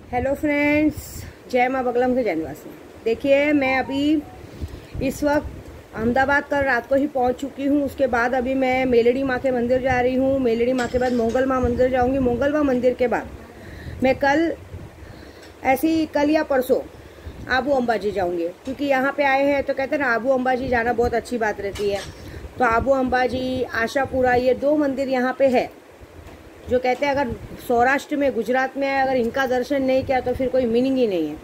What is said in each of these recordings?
Hello friends, जय माँ बगला मुझे जैनवासी। देखिए, मैं अभी इस वक्त अहमदाबाद कल रात को ही पहुंच चुकी हूं। उसके बाद अभी मैं मेलड़ी माँ के मंदिर जा रही हूं। मेलड़ी माँ के बाद मोंगल माँ मंदिर जाऊंगी। मोंगल माँ मंदिर के बाद मैं कल कल या परसों आबू अंबाजी जाऊंगी, क्योंकि यहाँ पे आए हैं तो कहते हैं ना, आबू अंबाजी जाना बहुत अच्छी बात रहती है। तो आबू अंबाजी, आशापुरा, ये दो मंदिर यहाँ पे है जो कहते हैं अगर सौराष्ट्र में, गुजरात में अगर इनका दर्शन नहीं किया तो फिर कोई मीनिंग ही नहीं है।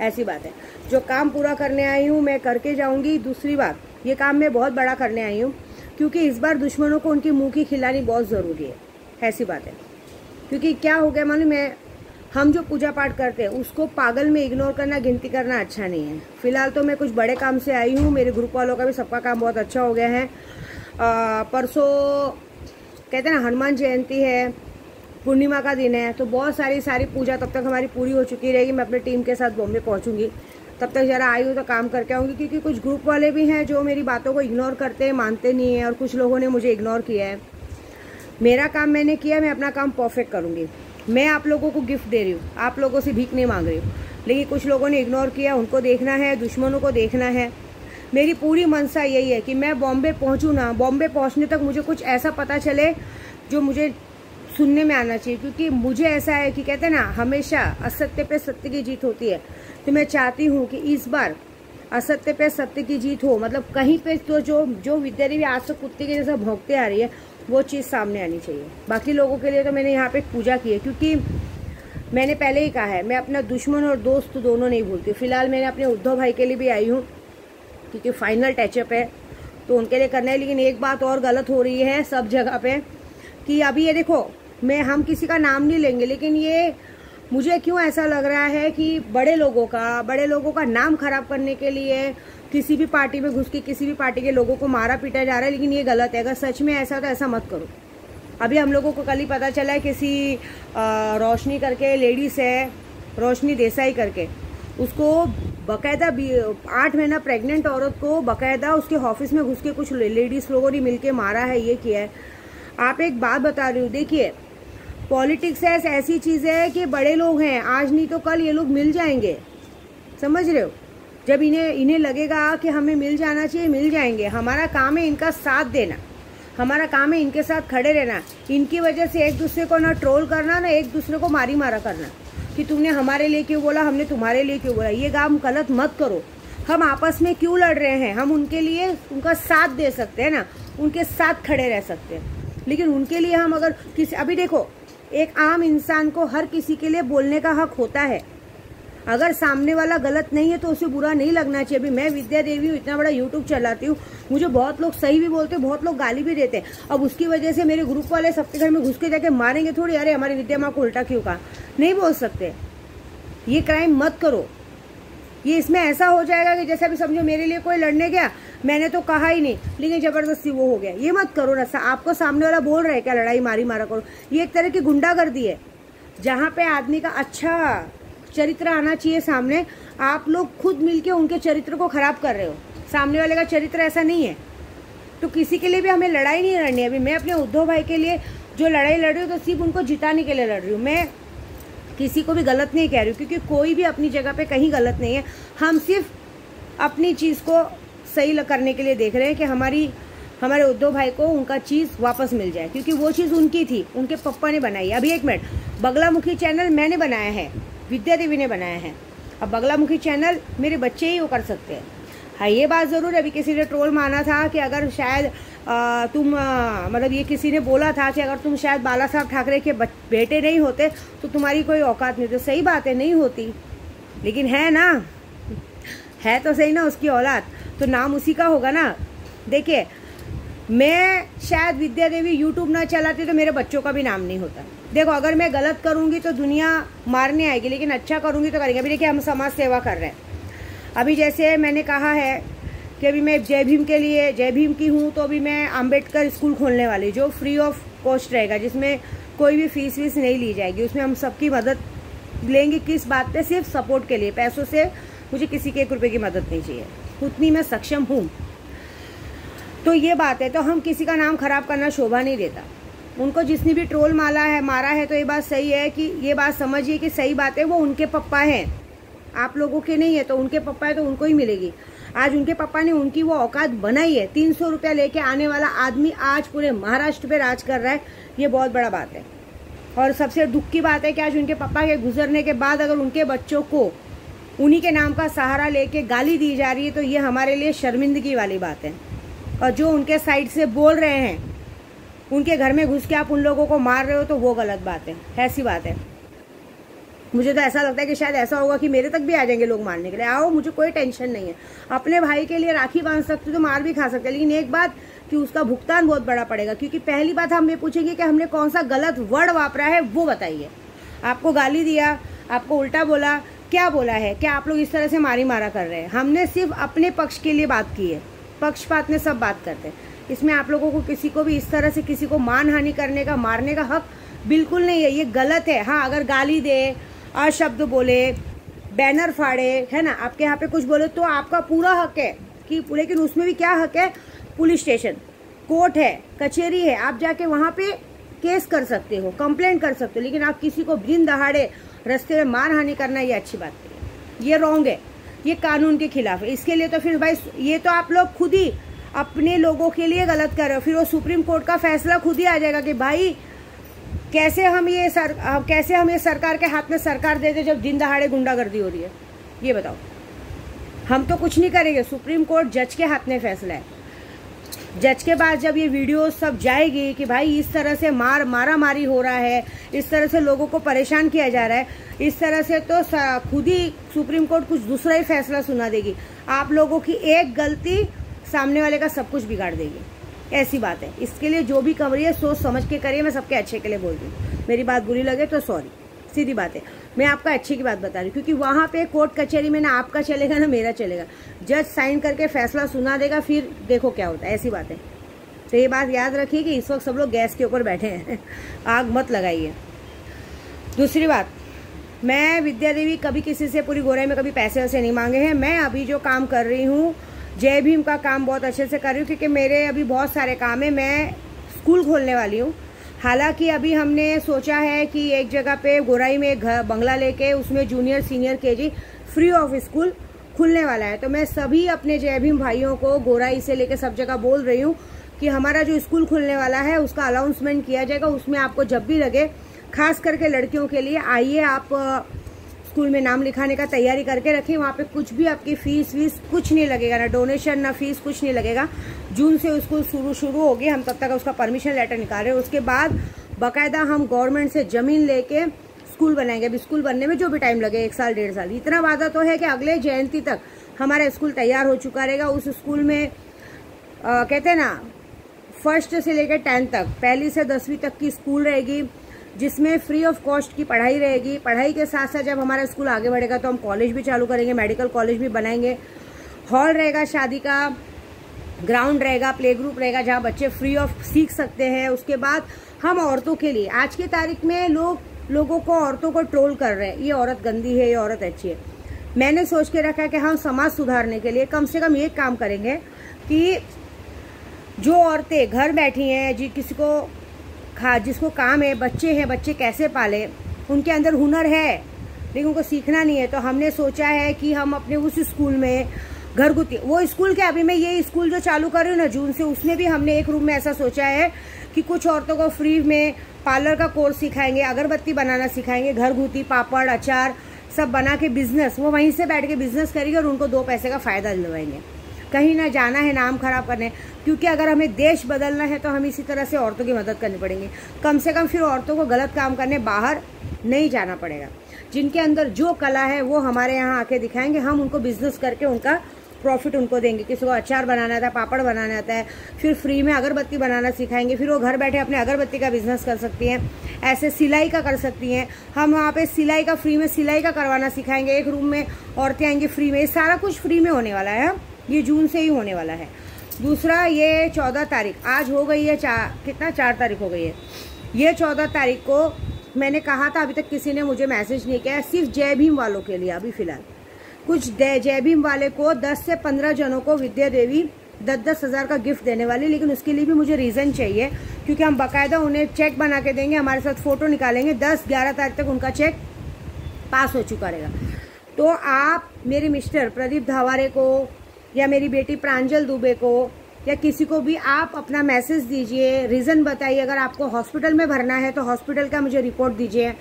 ऐसी बात है। जो काम पूरा करने आई हूँ मैं करके जाऊँगी। दूसरी बात, ये काम मैं बहुत बड़ा करने आई हूँ, क्योंकि इस बार दुश्मनों को उनकी मुँह की खिलानी बहुत ज़रूरी है। ऐसी बात है। क्योंकि क्या हो गया मालूम है, हम जो पूजा पाठ करते हैं उसको पागल में इग्नोर करना, गिनती करना अच्छा नहीं है। फिलहाल तो मैं कुछ बड़े काम से आई हूँ। मेरे ग्रुप वालों का भी सबका काम बहुत अच्छा हो गया है। परसों कहते हैं ना, हनुमान जयंती है, पूर्णिमा का दिन है, तो बहुत सारी पूजा तब तक हमारी पूरी हो चुकी रहेगी। मैं अपने टीम के साथ बॉम्बे पहुंचूंगी। तब तक जरा आई हूँ तो काम करके आऊँगी, क्योंकि कुछ ग्रुप वाले भी हैं जो मेरी बातों को इग्नोर करते हैं, मानते नहीं हैं, और कुछ लोगों ने मुझे इग्नोर किया है। मेरा काम मैंने किया, मैं अपना काम परफेक्ट करूँगी। मैं आप लोगों को गिफ्ट दे रही हूँ, आप लोगों से भीख नहीं मांग रही हूँ। लेकिन कुछ लोगों ने इग्नोर किया, उनको देखना है, दुश्मनों को देखना है। मेरी पूरी मनसा यही है कि मैं बॉम्बे पहुँचूँ ना, बॉम्बे पहुँचने तक मुझे कुछ ऐसा पता चले जो मुझे सुनने में आना चाहिए। क्योंकि मुझे ऐसा है कि कहते हैं ना, हमेशा असत्य पे सत्य की जीत होती है। तो मैं चाहती हूँ कि इस बार असत्य पे सत्य की जीत हो। मतलब कहीं पे तो जो विद्या देवी आज तक कुत्ते के जैसा भौंकते आ रही है, वो चीज़ सामने आनी चाहिए। बाकी लोगों के लिए तो मैंने यहाँ पे पूजा की है, क्योंकि मैंने पहले ही कहा है, मैं अपना दुश्मन और दोस्त दोनों नहीं भूलती। फिलहाल मैंने अपने उद्धव भाई के लिए भी आई हूँ, क्योंकि फाइनल टचअप है तो उनके लिए करना है। लेकिन एक बात और गलत हो रही है सब जगह पे, कि अभी ये देखो, हम किसी का नाम नहीं लेंगे, लेकिन ये मुझे क्यों ऐसा लग रहा है कि बड़े लोगों का नाम खराब करने के लिए किसी भी पार्टी में घुस के किसी भी पार्टी के लोगों को मारा पीटा जा रहा है। लेकिन ये गलत है। अगर सच में ऐसा तो ऐसा मत करो। अभी हम लोगों को कल ही पता चला है, किसी रोशनी करके लेडीज है, रोशनी देसाई करके, उसको बाकायदा 8 महीना प्रेग्नेंट औरत को बाकायदा उसके ऑफिस में घुस के कुछ लेडीज लोगों ने मिलके मारा है, ये किया है। आप एक बात बता रही हूँ, देखिए, पॉलिटिक्स ऐसी चीज है कि बड़े लोग हैं, आज नहीं तो कल ये लोग मिल जाएंगे। समझ रहे हो? जब इन्हें लगेगा कि हमें मिल जाना चाहिए, मिल जाएंगे। हमारा काम है इनका साथ देना, हमारा काम है इनके साथ खड़े रहना। इनकी वजह से एक दूसरे को ना ट्रोल करना, ना एक दूसरे को मारी मारा करना कि तुमने हमारे लिए क्यों बोला, हमने तुम्हारे लिए क्यों बोला। ये काम गलत मत करो। हम आपस में क्यों लड़ रहे हैं? हम उनके लिए उनका साथ दे सकते हैं ना, उनके साथ खड़े रह सकते हैं। लेकिन उनके लिए हम अगर अभी देखो, एक आम इंसान को हर किसी के लिए बोलने का हक होता है। अगर सामने वाला गलत नहीं है तो उसे बुरा नहीं लगना चाहिए। अभी मैं विद्या देवी हूँ, इतना बड़ा यूट्यूब चलाती हूँ, मुझे बहुत लोग सही भी बोलते हैं, बहुत लोग गाली भी देते हैं। अब उसकी वजह से मेरे ग्रुप वाले सबके घर में घुस के जाके मारेंगे थोड़ी, अरे हमारी विद्या माँ को उल्टा क्यों कहा। नहीं बोल सकते। ये क्राइम मत करो। ये इसमें ऐसा हो जाएगा कि जैसे अभी समझो मेरे लिए कोई लड़ने गया, मैंने तो कहा ही नहीं, लेकिन जबरदस्ती वो हो गया। ये मत करो ना। आपको सामने वाला बोल रहा है क्या लड़ाई मारी मारा करो, ये एक तरह की गुंडागर्दी है। जहाँ पे आदमी का अच्छा चरित्र आना चाहिए सामने, आप लोग खुद मिलके उनके चरित्र को खराब कर रहे हो। सामने वाले का चरित्र ऐसा नहीं है। तो किसी के लिए भी हमें लड़ाई नहीं लड़नी है। अभी मैं अपने उद्धव भाई के लिए जो लड़ाई लड़ रही हूँ, तो सिर्फ उनको जिताने के लिए लड़ रही हूँ। मैं किसी को भी गलत नहीं कह रही हूँ, क्योंकि कोई भी अपनी जगह पे कहीं गलत नहीं है। हम सिर्फ अपनी चीज़ को सही करने के लिए देख रहे हैं कि हमारे उद्धव भाई को उनका चीज़ वापस मिल जाए, क्योंकि वो चीज़ उनकी थी, उनके पप्पा ने बनाई। अभी एक मिनट, बगलामुखी चैनल मैंने बनाया है, विद्या देवी ने बनाया है। अब बगलामुखी चैनल मेरे बच्चे ही वो कर सकते हैं। हाँ, ये बात ज़रूर है। अभी किसी ने ट्रोल माना था कि अगर शायद मतलब ये किसी ने बोला था कि अगर तुम शायद बाला साहब ठाकरे के बेटे नहीं होते तो तुम्हारी कोई औकात नहीं। तो सही बात है, नहीं होती, लेकिन है ना, है तो सही ना उसकी औलाद, तो नाम उसी का होगा ना। देखिए, मैं शायद विद्या देवी यूट्यूब ना चलाती तो मेरे बच्चों का भी नाम नहीं होता। देखो, अगर मैं गलत करूंगी तो दुनिया मारने आएगी, लेकिन अच्छा करूंगी तो करेंगे। अभी देखिए, हम समाज सेवा कर रहे हैं। अभी जैसे मैंने कहा है कि अभी मैं जय भीम की हूँ, तो अभी मैं अंबेडकर स्कूल खोलने वाली, जो फ्री ऑफ कॉस्ट रहेगा, जिसमें कोई भी फीस वीस नहीं ली जाएगी। उसमें हम सबकी मदद लेंगे। किस बात पे? सिर्फ सपोर्ट के लिए। पैसों से मुझे किसी के 1 रुपये की मदद नहीं चाहिए, उतनी मैं सक्षम हूँ। तो ये बात है। तो हम किसी का नाम खराब करना शोभा नहीं देता। उनको जिसने भी ट्रोल मारा है तो ये बात सही है कि ये बात समझिए कि सही बात है, वो उनके पप्पा हैं, आप लोगों के नहीं है। तो उनके पप्पा है तो उनको ही मिलेगी। आज उनके पापा ने उनकी वो औकात बनाई है। 300 रुपया लेके आने वाला आदमी आज पूरे महाराष्ट्र पे राज कर रहा है, ये बहुत बड़ा बात है। और सबसे दुख की बात है कि आज उनके पापा के गुजरने के बाद अगर उनके बच्चों को उन्हीं के नाम का सहारा लेके गाली दी जा रही है तो ये हमारे लिए शर्मिंदगी वाली बात है। और जो उनके साइड से बोल रहे हैं, उनके घर में घुस के आप उन लोगों को मार रहे हो, तो वो गलत बात है, ऐसी बात है। मुझे तो ऐसा लगता है कि शायद ऐसा होगा कि मेरे तक भी आ जाएंगे लोग मारने के लिए। आओ, मुझे कोई टेंशन नहीं है। अपने भाई के लिए राखी बांध सकते तो मार भी खा सकते, लेकिन एक बात कि उसका भुगतान बहुत बड़ा पड़ेगा। क्योंकि पहली बात हम ये पूछेंगे कि हमने कौन सा गलत वर्ड वापरा है, वो बताइए। आपको गाली दिया, आपको उल्टा बोला, क्या बोला है? क्या आप लोग इस तरह से मारी मारा कर रहे हैं? हमने सिर्फ अपने पक्ष के लिए बात की है, पक्षपात में सब बात करते हैं। इसमें आप लोगों को किसी को भी इस तरह से किसी को मानहानि करने का, मारने का हक बिल्कुल नहीं है, ये गलत है। हाँ, अगर गाली दे, अशब्द बोले, बैनर फाड़े, है ना, आपके यहाँ पे कुछ बोले तो आपका पूरा हक है कि, लेकिन उसमें भी क्या हक है? पुलिस स्टेशन, कोर्ट है, कचहरी है, आप जाके वहाँ पे केस कर सकते हो, कंप्लेंट कर सकते हो। लेकिन आप किसी को दिन दहाड़े रास्ते में मारहानि करना, ये अच्छी बात नहीं है, ये रॉन्ग है, ये कानून के खिलाफ है। इसके लिए तो फिर भाई ये तो आप लोग खुद ही अपने लोगों के लिए गलत कर रहे हो। फिर वो सुप्रीम कोर्ट का फैसला खुद ही आ जाएगा कि भाई कैसे हम ये सरकार के हाथ में सरकार दे दे जब दिन दहाड़े गुंडागर्दी हो रही है, ये बताओ। हम तो कुछ नहीं करेंगे, सुप्रीम कोर्ट जज के हाथ में फैसला है। जज के बाद जब ये वीडियो सब जाएगी कि भाई इस तरह से मारामारी हो रहा है, इस तरह से लोगों को परेशान किया जा रहा है, इस तरह से तो खुद ही सुप्रीम कोर्ट कुछ दूसरा ही फैसला सुना देगी। आप लोगों की एक गलती सामने वाले का सब कुछ बिगाड़ देगी, ऐसी बात है। इसके लिए जो भी कर रही है सोच समझ के करिए। मैं सबके अच्छे के लिए बोल रही हूँ, मेरी बात बुरी लगे तो सॉरी, सीधी बात है। मैं आपका अच्छे की बात बता रही हूँ, क्योंकि वहाँ पे कोर्ट कचहरी में ना आपका चलेगा ना मेरा चलेगा। जज साइन करके फैसला सुना देगा, फिर देखो क्या होता है, ऐसी बात है। तो ये बात याद रखिए कि इस वक्त सब लोग गैस के ऊपर बैठे हैं, आग मत लगाइए। दूसरी बात, मैं विद्या देवी कभी किसी से पूरी गोराई में कभी पैसे वैसे नहीं मांगे हैं। मैं अभी जो काम कर रही हूँ, जय भीम का काम बहुत अच्छे से कर रही हूँ, क्योंकि मेरे अभी बहुत सारे काम है। मैं स्कूल खोलने वाली हूँ। हालांकि अभी हमने सोचा है कि एक जगह पे गोराई में एक बंगला लेके उसमें junior senior KG free of school खुलने वाला है। तो मैं सभी अपने जय भीम भाइयों को गोराई से लेके सब जगह बोल रही हूँ कि हमारा जो स्कूल खुलने वाला है उसका अनाउंसमेंट किया जाएगा। उसमें आपको जब भी लगे, खास करके लड़कियों के लिए, आइए आप स्कूल में नाम लिखाने का तैयारी करके रखें। वहाँ पे कुछ भी आपकी फीस वीस कुछ नहीं लगेगा, ना डोनेशन ना फीस, कुछ नहीं लगेगा। जून से स्कूल शुरू होगी, हम तब तक उसका परमिशन लेटर निकाल रहे हैं। उसके बाद बाकायदा हम गवर्नमेंट से जमीन लेके स्कूल बनाएंगे। अभी स्कूल बनने में जो भी टाइम लगे, 1 साल 1.5 साल, इतना वादा तो है कि अगले जयंती तक हमारा स्कूल तैयार हो चुका रहेगा। उस स्कूल में कहते हैं ना, 1st से लेकर 10th तक, 1ली से 10वीं तक की स्कूल रहेगी, जिसमें फ्री ऑफ कॉस्ट की पढ़ाई रहेगी। पढ़ाई के साथ साथ जब हमारा स्कूल आगे बढ़ेगा तो हम कॉलेज भी चालू करेंगे, मेडिकल कॉलेज भी बनाएंगे। हॉल रहेगा शादी का, ग्राउंड रहेगा, प्ले ग्रुप रहेगा, जहाँ बच्चे फ्री ऑफ सीख सकते हैं। उसके बाद हम औरतों के लिए, आज की तारीख में लोगों को, औरतों को ट्रोल कर रहे हैं, ये औरत गंदी है, ये औरत अच्छी है। मैंने सोच के रखा है कि हम समाज सुधारने के लिए कम से कम ये काम करेंगे कि जो औरतें घर बैठी हैं, जिसको काम है, बच्चे हैं, बच्चे कैसे पाले, उनके अंदर हुनर है लेकिन उनको सीखना नहीं है, तो हमने सोचा है कि हम अपने उस स्कूल में घरगुती, वो स्कूल के, अभी मैं ये स्कूल जो चालू कर रही हूँ ना जून से, उसमें भी हमने एक रूम में ऐसा सोचा है कि कुछ औरतों को फ्री में पार्लर का कोर्स सिखाएंगे, अगरबत्ती बनाना सिखाएंगे, घरगुती पापड़ अचार सब बना के बिजनेस, वो वहीं से बैठ के बिजनेस करेंगे और उनको 2 पैसे का फायदा दिलवाएंगे। कहीं ना जाना है नाम खराब करने, क्योंकि अगर हमें देश बदलना है तो हम इसी तरह से औरतों की मदद करनी पड़ेगी। कम से कम फिर औरतों को गलत काम करने बाहर नहीं जाना पड़ेगा। जिनके अंदर जो कला है वो हमारे यहाँ आके दिखाएंगे, हम उनको बिजनेस करके उनका प्रॉफिट उनको देंगे। किसी को अचार बनाना आता है, पापड़ बनाना आता है, फिर फ्री में अगरबत्ती बनाना सिखाएंगे, फिर वो घर बैठे अपने अगरबत्ती का बिजनेस कर सकती हैं। ऐसे सिलाई का कर सकती हैं, हम वहाँ पे सिलाई का फ्री में सिलाई का करवाना सिखाएंगे। एक रूम में औरतें आएंगी फ्री में, ये सारा कुछ फ्री में होने वाला है, ये जून से ही होने वाला है। दूसरा, ये 14 तारीख आज हो गई है, 4 तारीख हो गई है। ये 14 तारीख को मैंने कहा था, अभी तक किसी ने मुझे मैसेज नहीं किया, सिर्फ जय भीम वालों के लिए अभी फिलहाल कुछ जय भीम वाले को 10 से 15 जनों को विद्या देवी 10-10 हज़ार का गिफ्ट देने वाली। लेकिन उसके लिए भी मुझे रीज़न चाहिए, क्योंकि हम बाकायदा उन्हें चेक बना के देंगे, हमारे साथ फ़ोटो निकालेंगे। 10-11 तारीख तक उनका चेक पास हो चुका रहेगा। तो आप मेरे मिस्टर प्रदीप धावारे को या मेरी बेटी प्रांजल दुबे को या किसी को भी आप अपना मैसेज दीजिए, रीज़न बताइए। अगर आपको हॉस्पिटल में भरना है तो हॉस्पिटल का मुझे रिपोर्ट दीजिए।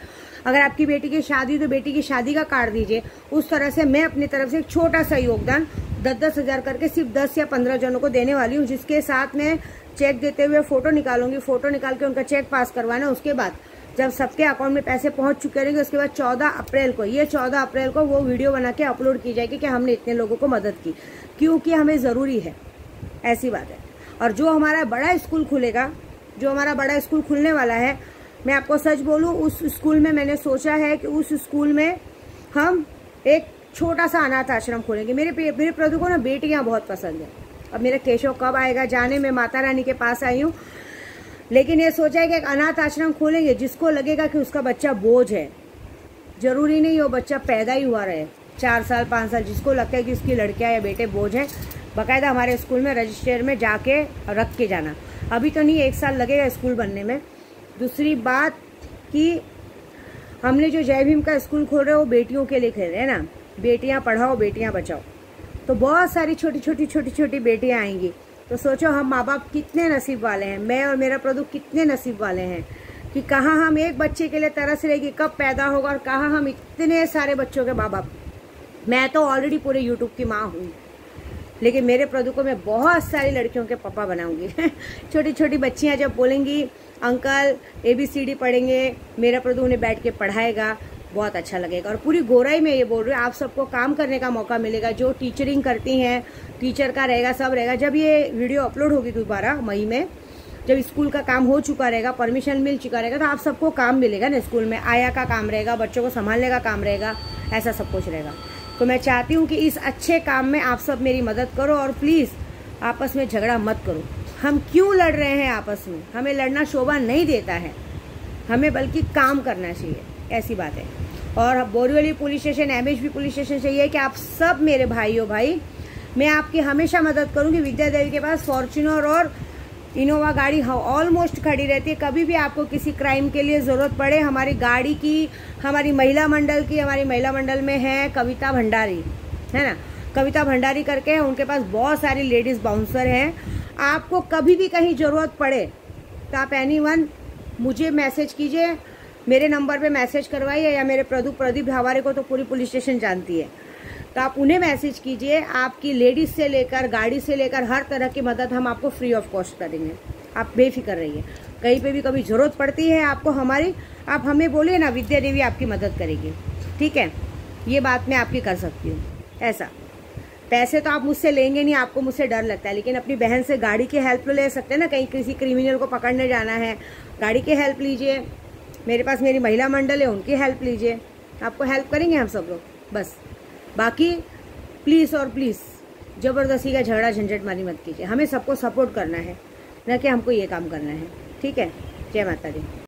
अगर आपकी बेटी की शादी तो बेटी की शादी का कार्ड दीजिए। उस तरह से मैं अपनी तरफ से एक छोटा सा योगदान 10-10 हज़ार करके सिर्फ 10 या 15 जनों को देने वाली हूँ, जिसके साथ मैं चेक देते हुए फ़ोटो निकालूंगी। फ़ोटो निकाल के उनका चेक पास करवाना। उसके बाद जब सबके अकाउंट में पैसे पहुंच चुके रहेंगे, उसके बाद 14 अप्रैल को, ये 14 अप्रैल को वो वीडियो बना के अपलोड की जाएगी कि हमने इतने लोगों को मदद की, क्योंकि हमें ज़रूरी है। ऐसी बात है। और जो हमारा बड़ा स्कूल खुलेगा, जो हमारा बड़ा स्कूल खुलने वाला है, मैं आपको सच बोलूं, उस स्कूल में मैंने सोचा है कि उस स्कूल में हम एक छोटा सा अनाथ आश्रम खोलेंगे। मेरे प्रदू को ना बेटियां बहुत पसंद है। अब मेरा केशव कब आएगा जाने, में माता रानी के पास आई हूँ, लेकिन ये सोचा है कि एक अनाथ आश्रम खोलेंगे। जिसको लगेगा कि उसका बच्चा बोझ है, जरूरी नहीं वो बच्चा पैदा ही हुआ रहे 4 साल 5 साल, जिसको लगता है कि उसकी लड़कियां या बेटे बोझ हैं, बाकायदा हमारे स्कूल में रजिस्टर में जाके रख के जाना। अभी तो नहीं, 1 साल लगेगा स्कूल बनने में। दूसरी बात कि हमने जो जय भीम का स्कूल खोल रहे हैं वो बेटियों के लिए खेल रहे हैं ना, बेटियां पढ़ाओ बेटियां बचाओ। तो बहुत सारी छोटी छोटी बेटियां आएंगी। तो सोचो हम माँ बाप कितने नसीब वाले हैं, मैं और मेरा प्रदू कितने नसीब वाले हैं कि कहाँ हम एक बच्चे के लिए तरस रहे कि कब पैदा होगा, और कहाँ हम इतने सारे बच्चों के माँ बाप। मैं तो ऑलरेडी पूरे यूट्यूब की माँ हूँ, लेकिन मेरे प्रदू को मैं बहुत सारी लड़कियों के पापा बनाऊंगी। छोटी छोटी बच्चियां जब बोलेंगी अंकल ABCD पढ़ेंगे, मेरा प्रदू उन्हें बैठ के पढ़ाएगा, बहुत अच्छा लगेगा। और पूरी गोराई में ये बोल रही हूँ, आप सबको काम करने का मौका मिलेगा। जो टीचरिंग करती हैं, टीचर का रहेगा, सब रहेगा। जब ये वीडियो अपलोड होगी दोबारा मई में, जब स्कूल का काम हो चुका रहेगा, परमिशन मिल चुका रहेगा, तो आप सबको काम मिलेगा ना। स्कूल में आया का काम रहेगा, बच्चों को संभालने का काम रहेगा, ऐसा सब कुछ रहेगा। तो मैं चाहती हूँ कि इस अच्छे काम में आप सब मेरी मदद करो, और प्लीज़ आपस में झगड़ा मत करो। हम क्यों लड़ रहे हैं आपस में? हमें लड़ना शोभा नहीं देता है, हमें बल्कि काम करना चाहिए, ऐसी बात है। और Borivali police station, MHB police station चाहिए कि आप सब मेरे भाइयों भाई, मैं आपकी हमेशा मदद करूँगी। विद्या देवी के पास फॉर्च्यूनर और इनोवा गाड़ी ऑलमोस्ट खड़ी रहती है। कभी भी आपको किसी क्राइम के लिए ज़रूरत पड़े, हमारी गाड़ी की, हमारी महिला मंडल में है कविता भंडारी, है ना, कविता भंडारी करके है, उनके पास बहुत सारी लेडीज़ बाउंसर हैं। आपको कभी भी कहीं ज़रूरत पड़े तो आप एनीवन मुझे मैसेज कीजिए, मेरे नंबर पे मैसेज करवाइए, या मेरे प्रदीप धावारे को तो पूरी पुलिस स्टेशन जानती है, तो आप उन्हें मैसेज कीजिए। आपकी लेडीज से लेकर गाड़ी से लेकर हर तरह की मदद हम आपको फ्री ऑफ कॉस्ट करेंगे। आप बेफिक्र रहिए, कहीं पे भी कभी ज़रूरत पड़ती है आपको हमारी, आप हमें बोलिए ना, विद्या देवी आपकी मदद करेगी। ठीक है, ये बात मैं आपकी कर सकती हूँ। ऐसा पैसे तो आप मुझसे लेंगे नहीं, आपको मुझसे डर लगता है, लेकिन अपनी बहन से गाड़ी की हेल्प ले सकते हैं ना। कहीं किसी क्रिमिनल को पकड़ने जाना है, गाड़ी की हेल्प लीजिए। मेरे पास मेरी महिला मंडल है, उनकी हेल्प लीजिए, आपको हेल्प करेंगे हम सब लोग। बस बाकी प्लीज़ और प्लीज़ ज़बरदस्ती का झगड़ा झंझट मारी मत कीजिए। हमें सबको सपोर्ट करना है, न कि हमको ये काम करना है। ठीक है, जय माता दी।